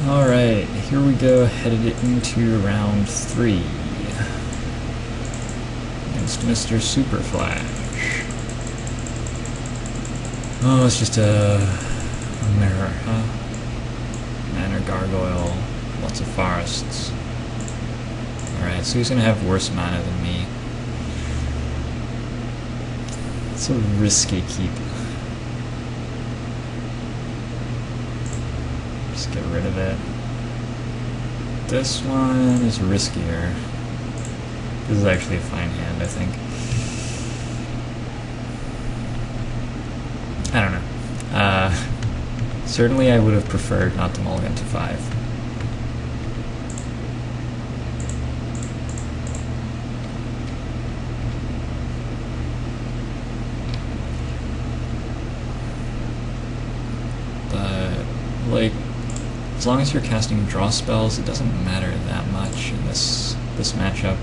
Alright, here we go, headed into round 3 against Mr. Super Flash. Oh, it's just a mirror, huh? Manor Gargoyle, lots of forests. Alright, so he's gonna have worse mana than me. It's a risky keep. Just get rid of it. This one is riskier. This is actually a fine hand, I think. I don't know. Certainly I would have preferred not to mulligan to 5. But, like, as long as you're casting draw spells, it doesn't matter that much in this matchup.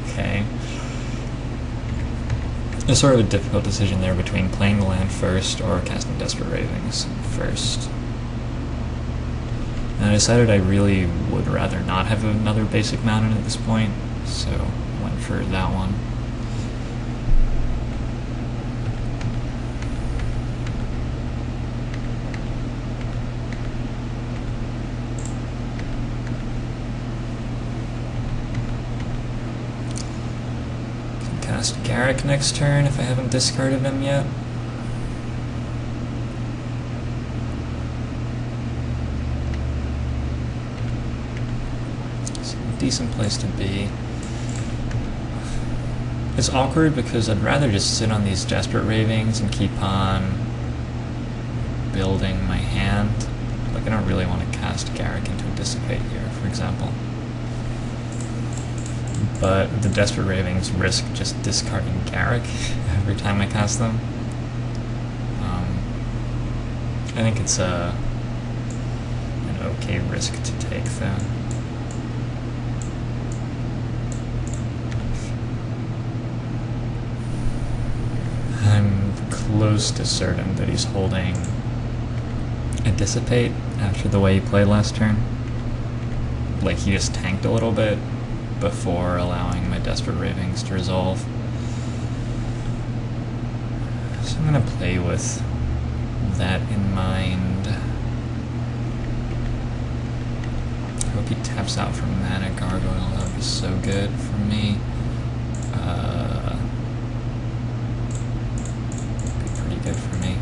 Okay. There's sort of a difficult decision there between playing the land first or casting Desperate Ravings first. And I decided I really would rather not have another basic mountain at this point, so I went for that one. Can cast Garrick next turn if I haven't discarded him yet. Decent place to be. It's awkward because I'd rather just sit on these Desperate Ravings and keep on building my hand. Like, I don't really want to cast Garrick into a Dissipate here, for example. But the Desperate Ravings risk just discarding Garrick every time I cast them. I think it's an okay risk to take, though. I'm close to certain that he's holding a Dissipate after the way he played last turn. Like, he just tanked a little bit before allowing my Desperate Ravings to resolve. So I'm gonna play with that in mind. I hope he taps out for Mana Gargoyle. That would be so good for me. Good for me.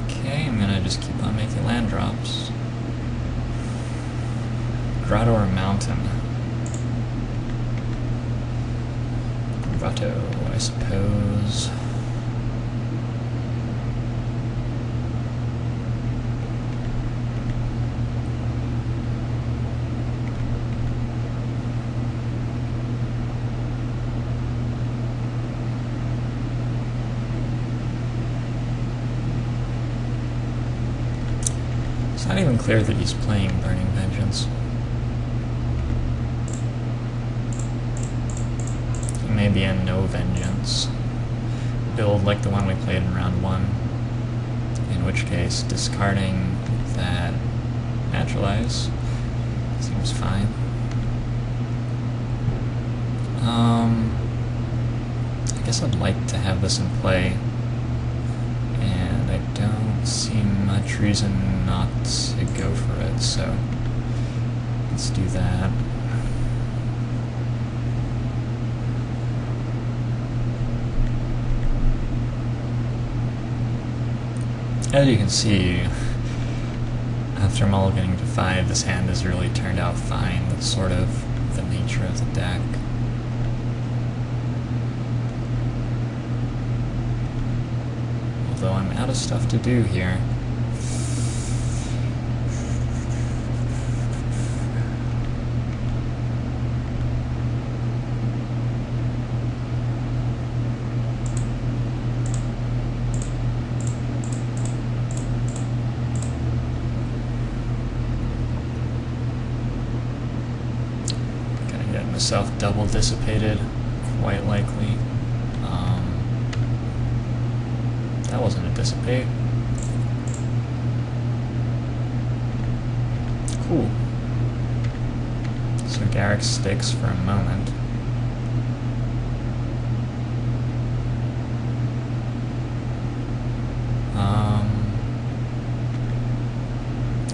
Okay, I'm gonna just keep on making land drops. Grotto or Mountain? Grotto, I suppose. It's not even clear that he's playing Burning Vengeance. He may be a no vengeance build like the one we played in round 1, in which case discarding that Naturalize seems fine. I guess I'd like to have this in play, and I don't see much reason not to go for it, so let's do that. As you can see, after mulliganing to 5, this hand has really turned out fine. That's sort of the nature of the deck. Although I'm out of stuff to do here. himself double dissipated, quite likely. That wasn't a dissipate. Cool. So Garrick sticks for a moment.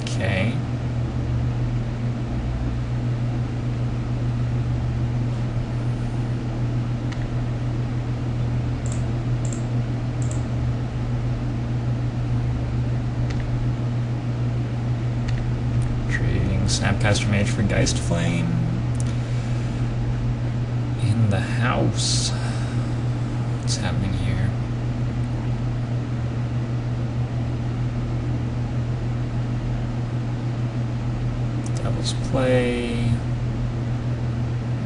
Okay. Snapcaster Mage for Geist Flame. In the house. What's happening here? Devil's Play.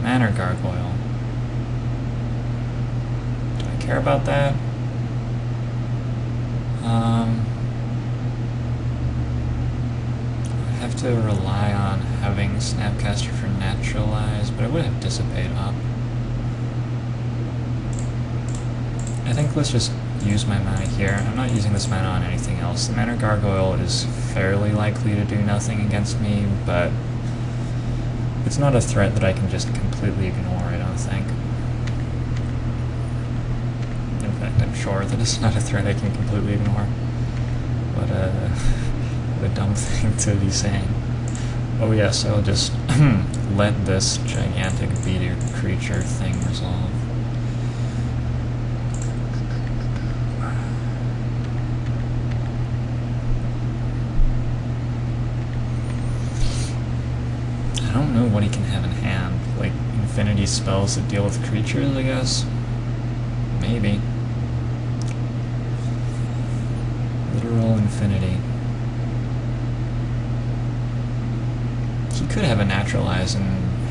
Manor Gargoyle. Do I care about that? I have to rely on having Snapcaster for Naturalize, but I would have Dissipate up. I think let's just use my mana here. I'm not using this mana on anything else. The Manor Gargoyle is fairly likely to do nothing against me, but it's not a threat that I can just completely ignore, I don't think. In fact, I'm sure that it's not a threat I can completely ignore. What a dumb thing to be saying. Oh yes, I'll just let this gigantic beater creature thing resolve. I don't know what he can have in hand. Like, infinity spells that deal with creatures, I guess? Maybe. Literal infinity. He could have a Naturalize and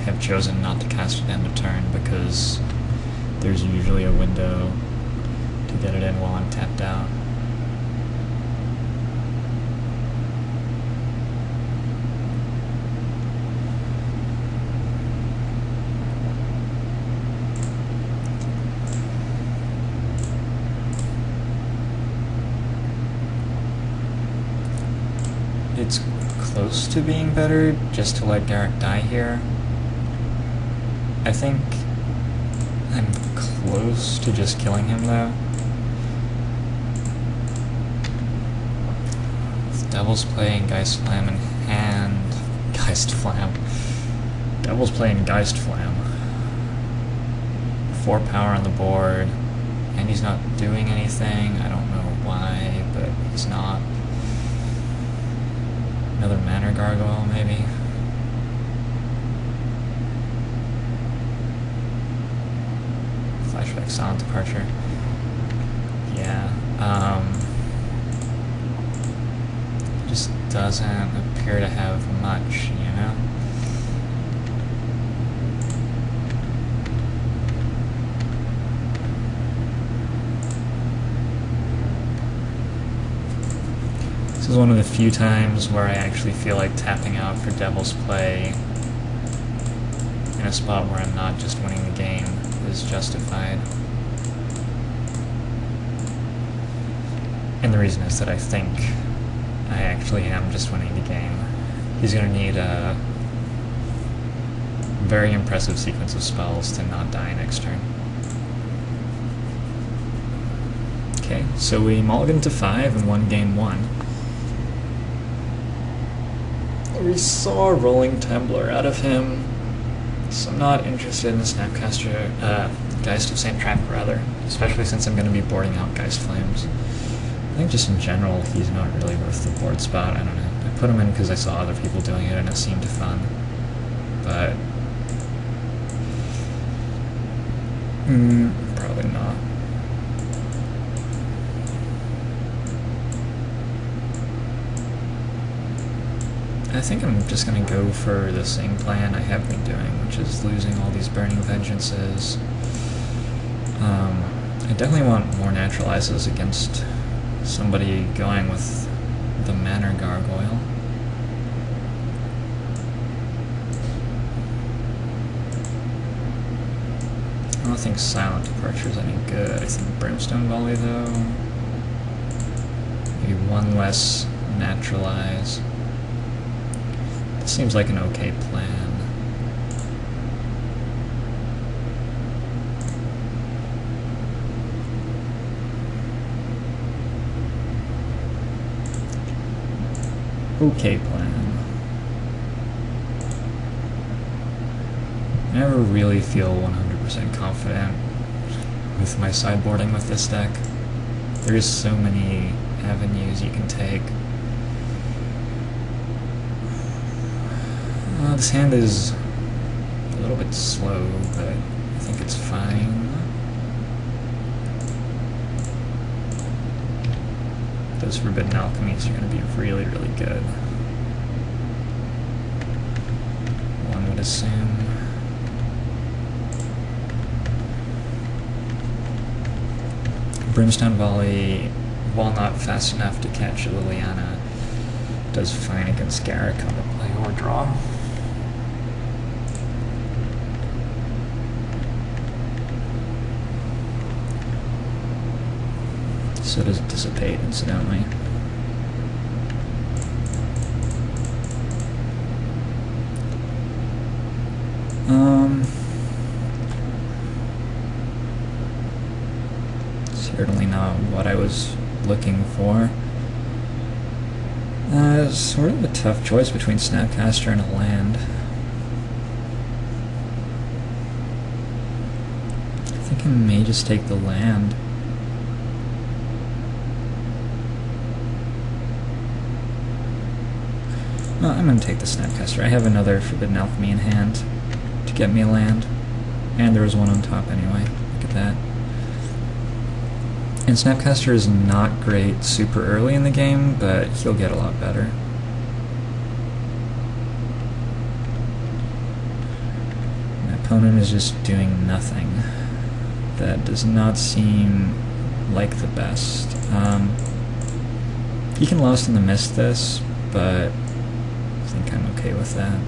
have chosen not to cast it end of turn because there's usually a window to get it in while I'm tapped out. It's close to being better just to let Garrick die here. I think I'm close to just killing him though. With Devil's Play and Geist Flam in hand. Geist Flam. Devil's Play and Geist Flam. 4 power on the board, and he's not doing anything. I don't know why, but he's not. Another Manor Gargoyle, maybe? Flashback Silent Departure. Yeah, just doesn't appear to have much, you know? This is one of the few times where I actually feel like tapping out for Devil's Play in a spot where I'm not just winning the game is justified. And the reason is that I think I actually am just winning the game. He's going to need a very impressive sequence of spells to not die next turn. Okay, so we mulligan to 5 and won game 1. We saw a Rolling Tumbler out of him, so I'm not interested in the Snapcaster, Geist of St. Trap, rather, especially since I'm going to be boarding out Geist Flames. I think just in general, he's not really worth the board spot. I don't know. I put him in because I saw other people doing it and it seemed fun, but probably not. I think I'm just going to go for the same plan I have been doing, which is losing all these Burning Vengeances. I definitely want more Naturalizes against somebody going with the Manor Gargoyle. I don't think Silent Departure is any good. I think Brimstone Volley, though. Maybe one less Naturalize. It seems like an okay plan. Okay plan. I never really feel 100% confident with my sideboarding with this deck. There's so many avenues you can take. This hand is a little bit slow, but I think it's fine. Those Forbidden Alchemies are going to be really, really good. One would assume. Brimstone Volley, while not fast enough to catch Liliana, does fine against Garrick on the play or draw. So does Dissipate, incidentally. Certainly not what I was looking for. Sort of a tough choice between Snapcaster and a land. I think I may just take the land. No, I'm going to take the Snapcaster. I have another Forbidden Alchemy in hand to get me a land. And there was one on top anyway. Look at that. And Snapcaster is not great super early in the game, but he'll get a lot better. My opponent is just doing nothing. That does not seem like the best. He can Lost in the Mist this, but I think I'm okay with that.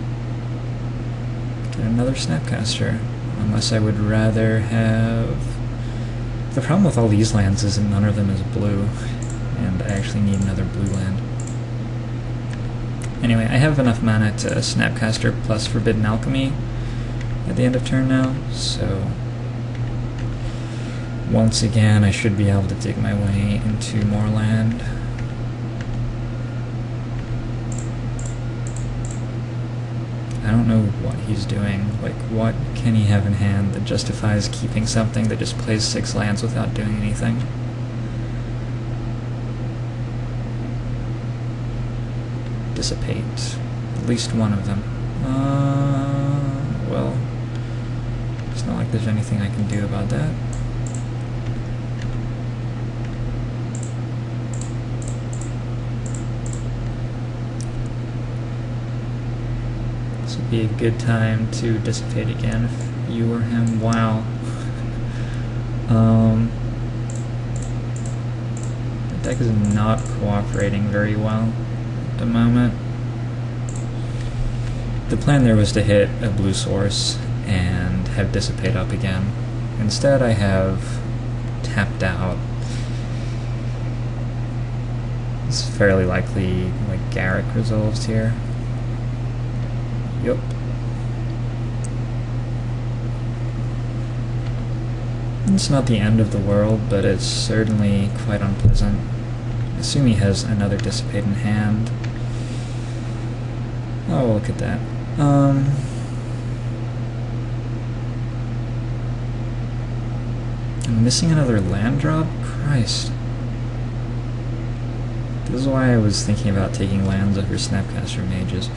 Get another Snapcaster, unless I would rather have... The problem with all these lands is that none of them is blue, and I actually need another blue land. Anyway, I have enough mana to Snapcaster plus Forbidden Alchemy at the end of turn now, so once again I should be able to dig my way into more land. I don't know what he's doing. Like, what can he have in hand that justifies keeping something that just plays 6 lands without doing anything? Dissipate. At least one of them. Well, it's not like there's anything I can do about that. This would be a good time to Dissipate again if you were him. Wow. The deck is not cooperating very well at the moment. The plan there was to hit a blue source and have Dissipate up again. Instead I have tapped out. It's fairly likely like Garrick resolves here. Yep. It's not the end of the world, but it's certainly quite unpleasant. I assume he has another Dissipate in hand. Oh, look at that. I'm missing another land drop? Christ. This is why I was thinking about taking lands over Snapcaster Mages.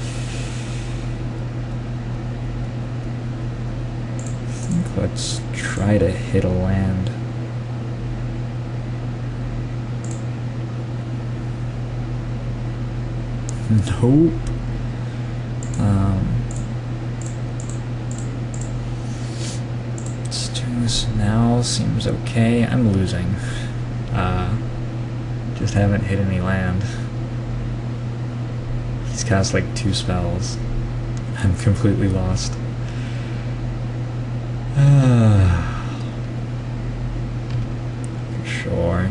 Let's try to hit a land. Nope. Let's turn this now. Seems okay. I'm losing. Just haven't hit any land. He's cast like 2 spells. I'm completely lost. 4.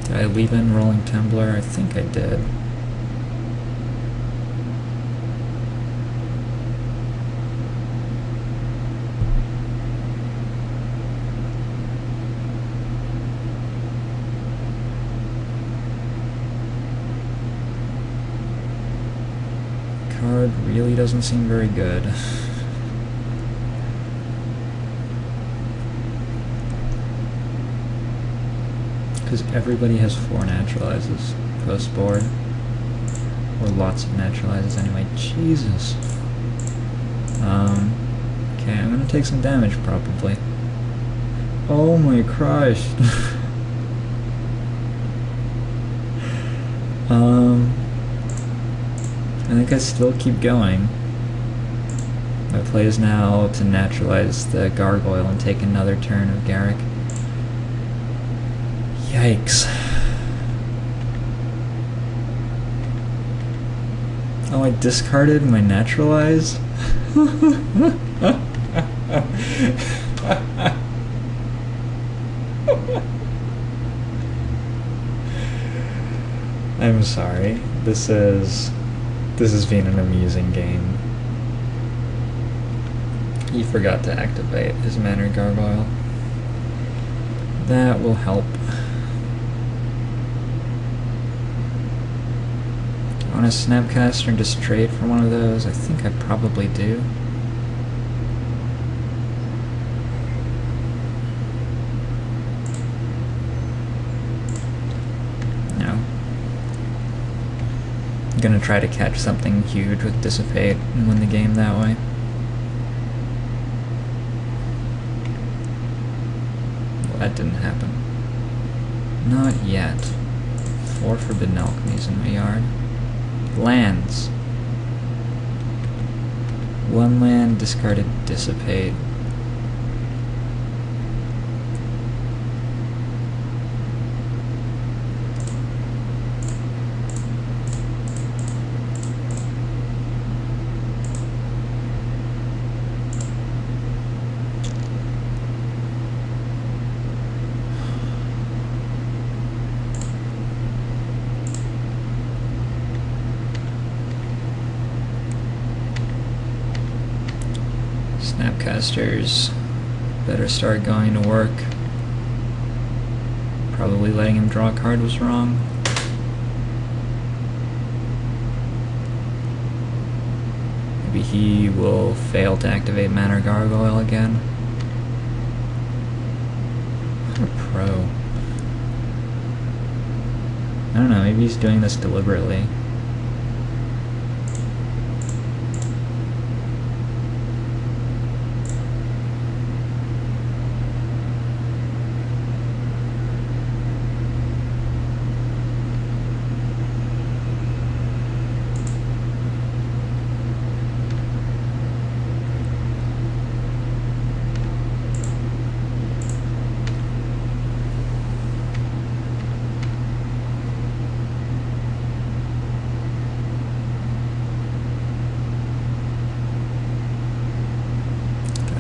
Did I leave in Rolling Tumbler? I think I did. Card really doesn't seem very good. Because everybody has 4 naturalizes post board. Or lots of naturalizes anyway. Jesus. Okay, I'm gonna take some damage probably. Oh my Christ. I think I still keep going. My play is now to naturalize the Gargoyle and take another turn of Garrick. Yikes. Oh, I discarded my naturalize? I'm sorry. This has been an amusing game. He forgot to activate his Manor Gargoyle. That will help. Do I want to Snapcaster and just trade for one of those? I think I probably do. No. I'm gonna try to catch something huge with Dissipate and win the game that way. Well, that didn't happen. Not yet. 4 Forbidden Alchemies in my yard. Lands. 1 land, discarded Dissipate. Snapcasters better start going to work. Probably letting him draw a card was wrong. Maybe he will fail to activate Manor Gargoyle again. What a pro. I don't know, maybe he's doing this deliberately.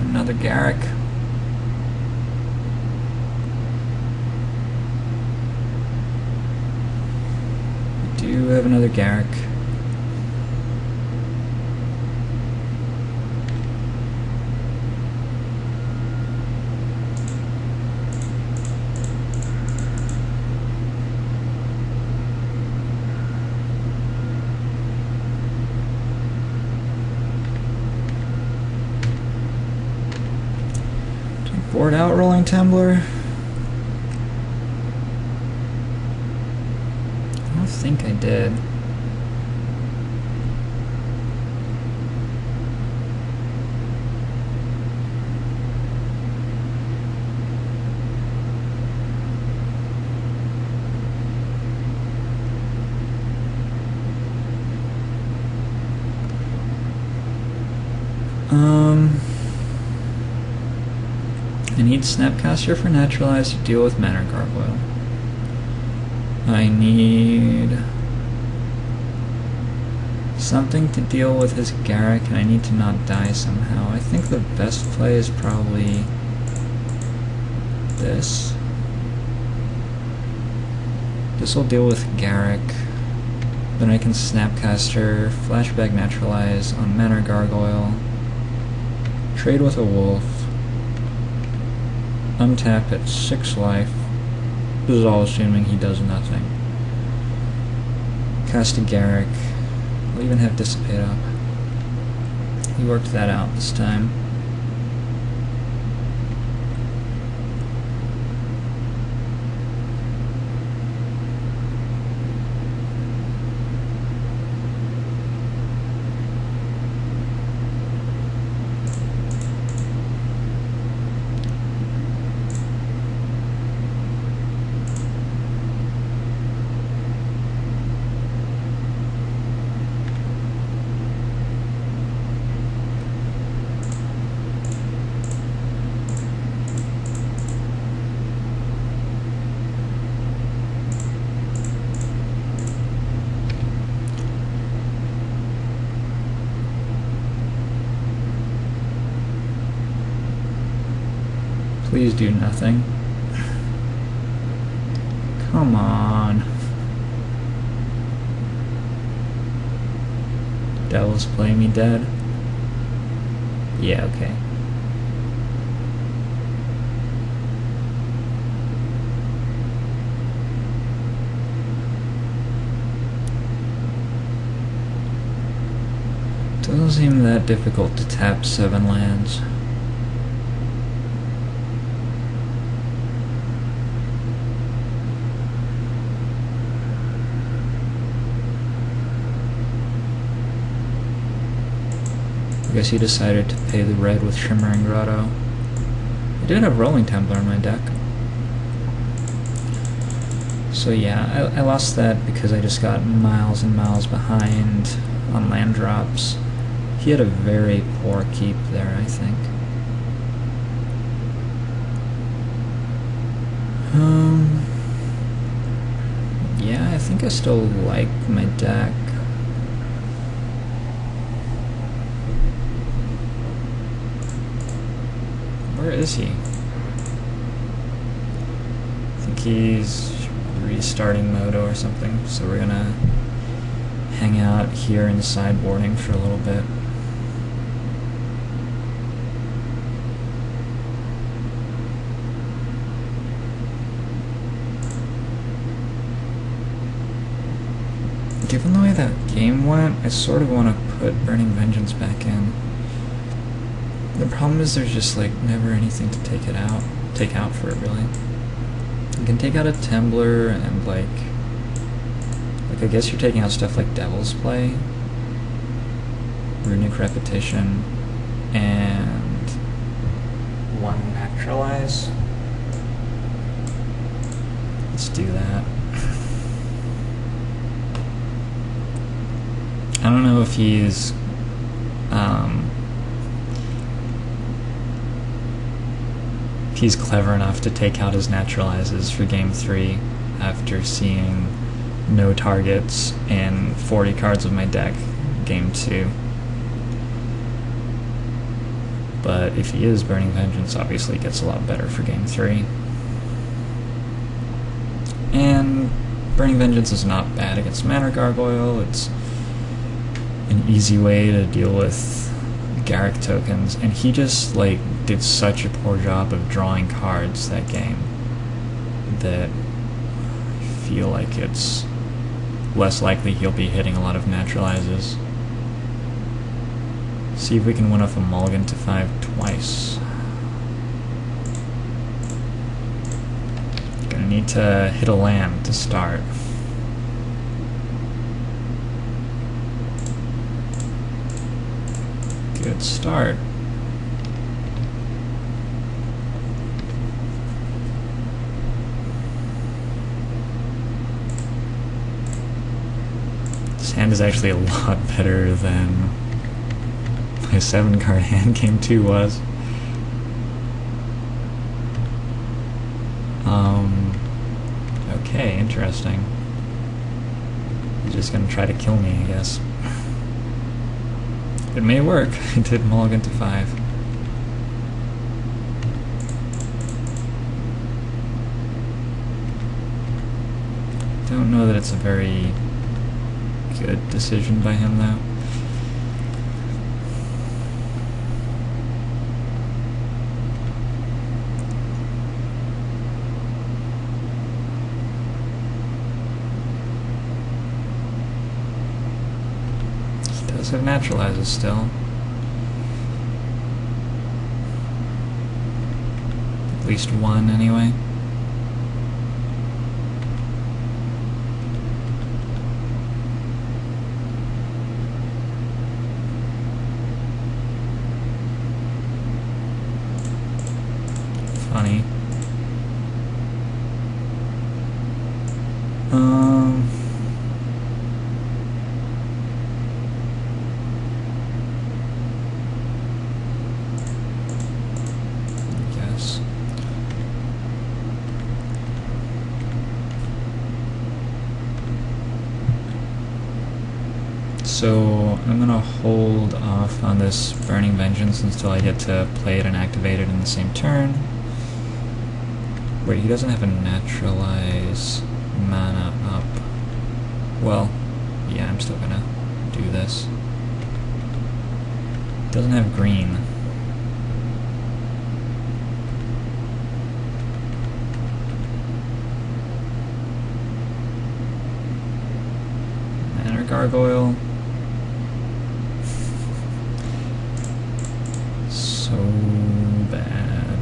Another Garrick. We do have another Garrick. Board out, Rolling Tumbler. I don't think I did. I need Snapcaster for Naturalize to deal with Manor Gargoyle. I need something to deal with his Garrick, and I need to not die somehow. I think the best play is probably this. This will deal with Garrick. Then I can Snapcaster, Flashback Naturalize on Manor Gargoyle, trade with a Wolf, untap at 6 life. This is all assuming he does nothing. Cast a Garrick. I'll even have Dissipate up. He worked that out this time. Please do nothing. Come on. Devils play me dead? Yeah, okay. Doesn't seem that difficult to tap 7 lands. I guess he decided to pay the red with Shimmering Grotto. I did have Rolling Templar in my deck. So yeah, I lost that because I just got miles and miles behind on land drops. He had a very poor keep there, I think. Yeah, I think I still like my deck. Where is he? I think he's restarting Moto or something, so we're gonna hang out here in sideboarding for a little bit. Given the way that game went, I sort of want to put Burning Vengeance back in. The problem is there's just like never anything to take out for it really. You can take out a Tembler and like I guess you're taking out stuff like Devil's Play, Runic Repetition, and 1 Naturalize. Let's do that. I don't know if he's clever enough to take out his naturalizes for game 3 after seeing no targets and 40 cards of my deck game 2. But if he is, Burning Vengeance obviously gets a lot better for game 3. And Burning Vengeance is not bad against Manor Gargoyle. It's an easy way to deal with Garrick tokens, and he just like did such a poor job of drawing cards that game that I feel like it's less likely he'll be hitting a lot of naturalizes. See if we can win off a mulligan to 5 twice. Gonna need to hit a land to start. Good start. This hand is actually a lot better than my 7-card hand game 2 was. Okay, interesting. He's just gonna try to kill me, I guess. It may work. I did mulligan to 5. don't know that it's a very good decision by him, though. He does have naturalizes still. At least one, anyway. Funny. Yes. So I'm gonna hold off on this Burning Vengeance until I get to play it and activate it in the same turn. Wait, he doesn't have a naturalize mana up. Well, yeah, I'm still gonna do this. Doesn't have green. Mana Gargoyle. So bad.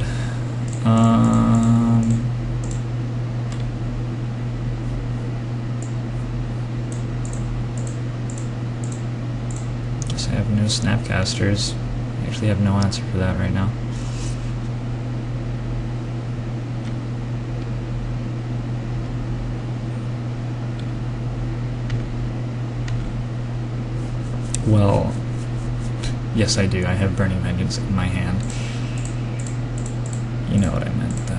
Guess I have no Snapcasters. I actually have no answer for that right now. Well, yes I do. I have Burning Vengeance in my hand. You know what I meant, though.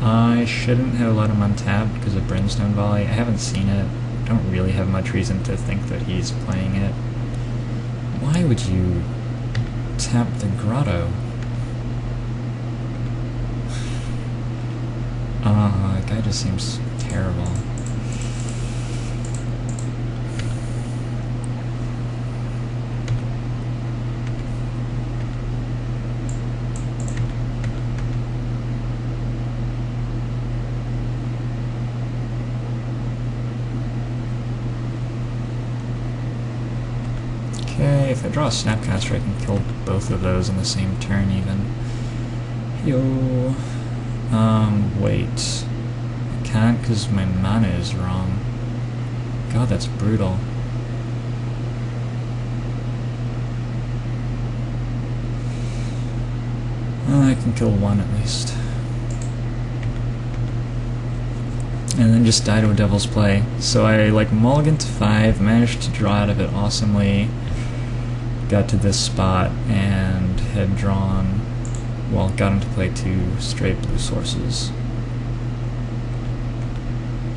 I shouldn't have let him untap because of Brimstone Volley. I haven't seen it. I don't really have much reason to think that he's playing it. Why would you tap the Grotto? That guy just seems terrible. Okay, if I draw a Snapcaster, I can kill both of those in the same turn even. Yo. Wait. I can't because my mana is wrong. God, that's brutal. I can kill one at least. And then just die to a Devil's Play. So I mulliganed to 5, managed to draw out of it awesomely, got to this spot, and had drawn, well, got him to play 2 straight blue sources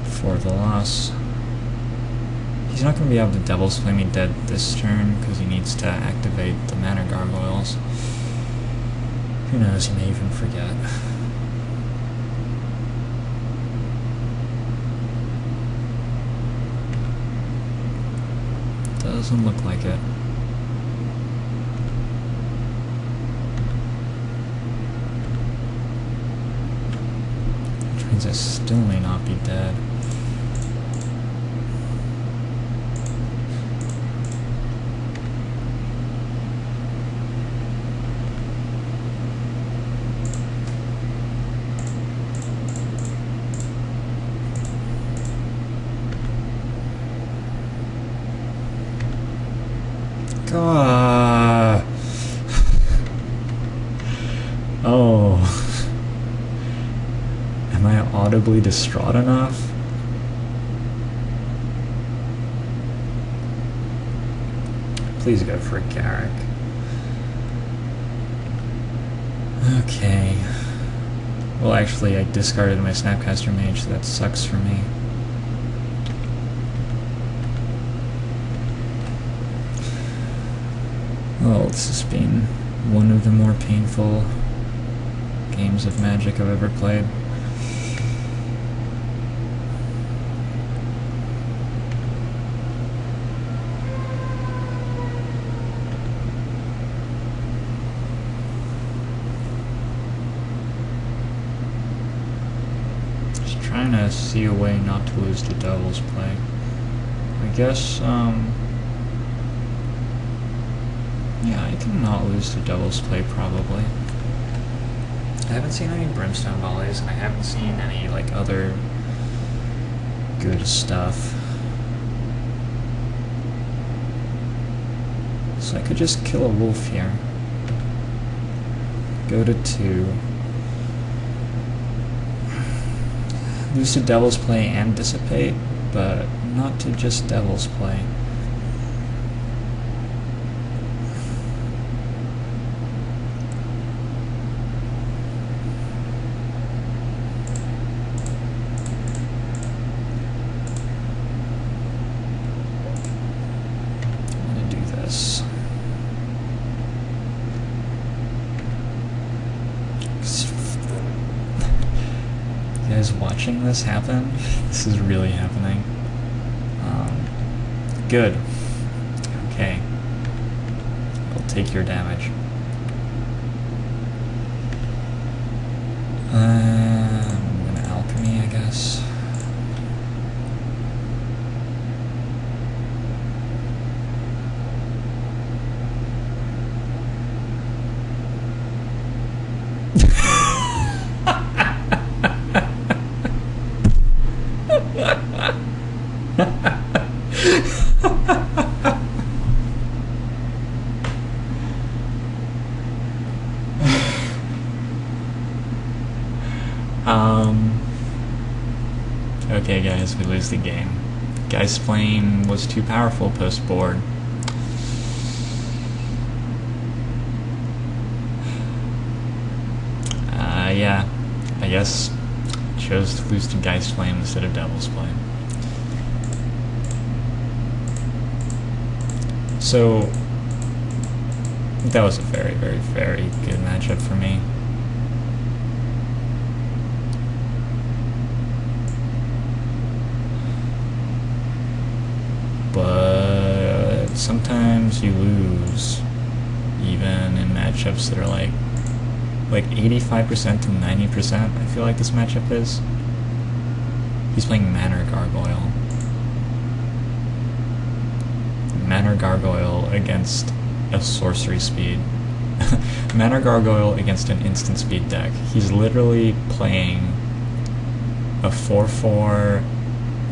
for the loss. He's not going to be able to Devil's Play me dead this turn because he needs to activate the Mana Gargoyles. Who knows, he may even forget. Doesn't look like it. Which means I still may not be dead. Oh. Am I audibly distraught enough? Please go for Garrick. Okay. Well, actually, I discarded my Snapcaster Mage, so that sucks for me. Well, this has been one of the more painful games of Magic I've ever played. Just trying to see a way not to lose to Devil's Play. I guess, yeah, I can not lose to Devil's Play, probably. I haven't seen any Brimstone Volleys, and I haven't seen any, like, other good stuff. So I could just kill a wolf here. Go to 2. Lose to Devil's Play and Dissipate, but not to just Devil's Play. You guys watching this happen? This is really happening. Good. Okay. I'll take your damage. I'm gonna alchemy, I guess. Okay guys, we lose the game. Geist Flame was too powerful post-board. Yeah, I guess chose to lose to Geist Flame instead of Devil's Play. So, that was a very, very, very good matchup for me. But sometimes you lose, even in matchups that are like 85% to 90%, I feel like this matchup is. He's playing Manor Gargoyle. Manor Gargoyle against a sorcery speed. Manor Gargoyle against an instant speed deck. He's literally playing a 4/4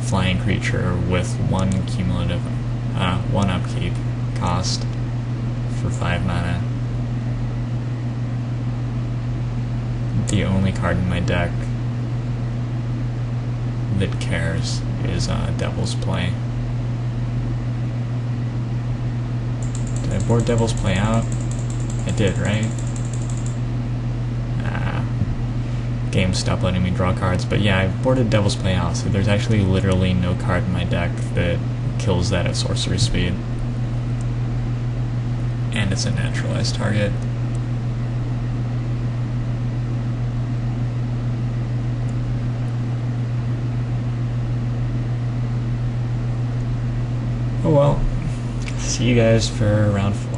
flying creature with 1 cumulative, 1 upkeep cost for 5 mana. The only card in my deck that cares is Devil's Play. Did I board Devil's Play out? I did, right? Game stopped letting me draw cards, but yeah, I boarded Devil's Play out, so there's actually literally no card in my deck that kills that at sorcery speed. And it's a naturalized target. Oh well. See you guys for round 4.